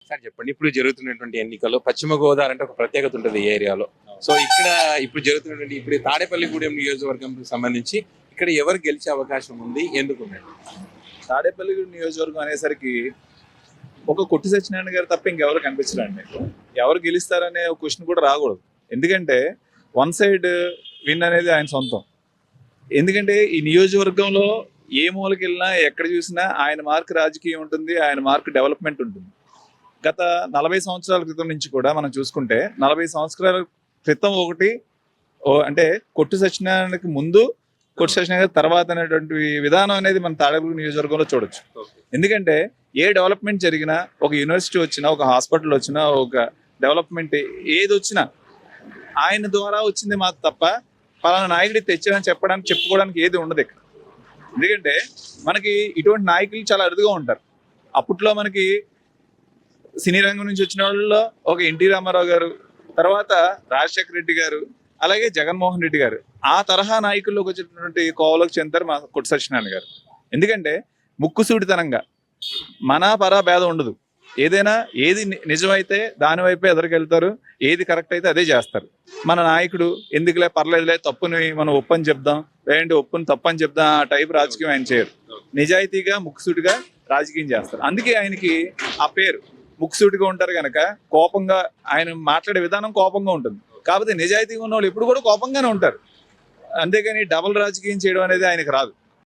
Sir చెప్పండి, ఇప్పుడు జరుగుతున్నటువంటి ఎన్నికల్లో పశ్చిమ గోదావరి అంటే ఒక ప్రత్యేకత ఉంటుంది ఈ ఏరియాలో. సో ఇక్కడ ఇప్పుడు జరుగుతున్నటువంటి ఇప్పుడు ఈ తాడేపల్లిగూడెం నియోజకవర్గం సంబంధించి ఇక్కడ ఎవరు గెలిచే అవకాశం ఉంది, ఎందుకు ఉన్నట్టు? తాడేపల్లిగూడెం నియోజకవర్గం అనేసరికి ఒక కొట్టి సత్యనారాయణ గారు తప్ప ఇంకెవరు కనిపించరండి. ఎవరు గెలుస్తారనే ఒక క్వశ్చన్ కూడా రాకూడదు. ఎందుకంటే వన్ సైడ్ విన్ అనేది ఆయన సొంతం. ఎందుకంటే ఈ నియోజకవర్గంలో ఏ మూలకి వెళ్ళినా ఎక్కడ చూసినా ఆయన మార్క్ రాజకీయం ఉంటుంది, ఆయన మార్క్ డెవలప్మెంట్ ఉంటుంది. గత 40 సంవత్సరాల క్రితం నుంచి కూడా మనం చూసుకుంటే 40 సంవత్సరాల క్రితం ఒకటి అంటే కొట్టి సత్యనారాయణకి ముందు, కొట్టి సత్యనారాయణ తర్వాత అనేటువంటి విధానం అనేది మన తాడేపల్లి నియోజకవర్గంలో చూడొచ్చు. ఎందుకంటే ఏ డెవలప్మెంట్ జరిగినా, ఒక యూనివర్సిటీ వచ్చినా, ఒక హాస్పిటల్ వచ్చినా, ఒక డెవలప్మెంట్ ఏది వచ్చినా ఆయన ద్వారా వచ్చింది మాకు తప్ప పలానా నాయకుడి తెచ్చారని చెప్పుకోవడానికి ఏది ఉండదు ఇక్కడ. ఎందుకంటే మనకి ఇటువంటి నాయకులు చాలా అరుదుగా ఉంటారు. అప్పట్లో మనకి సినీ రంగం నుంచి వచ్చిన వాళ్ళలో ఒక ఎన్టీ రామారావు గారు, తర్వాత రాజశేఖర రెడ్డి గారు, అలాగే జగన్మోహన్ రెడ్డి గారు, ఆ తరహా నాయకుల్లోకి వచ్చినటువంటి కోవలోకి చెందారు మా కొట్టి సత్యనారాయణ గారు. ఎందుకంటే ముక్కుసూటితనంగా మన పరా భేదం ఉండదు. ఏదైనా ఏది నిజమైతే దాని వైపే ఎదురుకెళ్తారు, ఏది కరెక్ట్ అయితే అదే చేస్తారు. మన నాయకుడు ఎందుకులే పర్లేదులే, తప్పుని మనం ఒప్పని చెప్దాం, లేదంటే ఒప్పుని తప్పని చెప్దాం, ఆ టైప్ రాజకీయం ఆయన చేయరు. నిజాయితీగా ముక్కుసూటిగా రాజకీయం చేస్తారు. అందుకే ఆయనకి ఆ పేరు. ముక్కుసూటిగా ఉంటారు కనుక కోపంగా ఆయన మాట్లాడే విధానం కోపంగా ఉంటుంది. కాకపోతే నిజాయితీగా ఉన్న వాళ్ళు ఎప్పుడు కూడా కోపంగానే ఉంటారు. అంతేగాని డబుల్ రాజకీయం చేయడం అనేది ఆయనకు రాదు.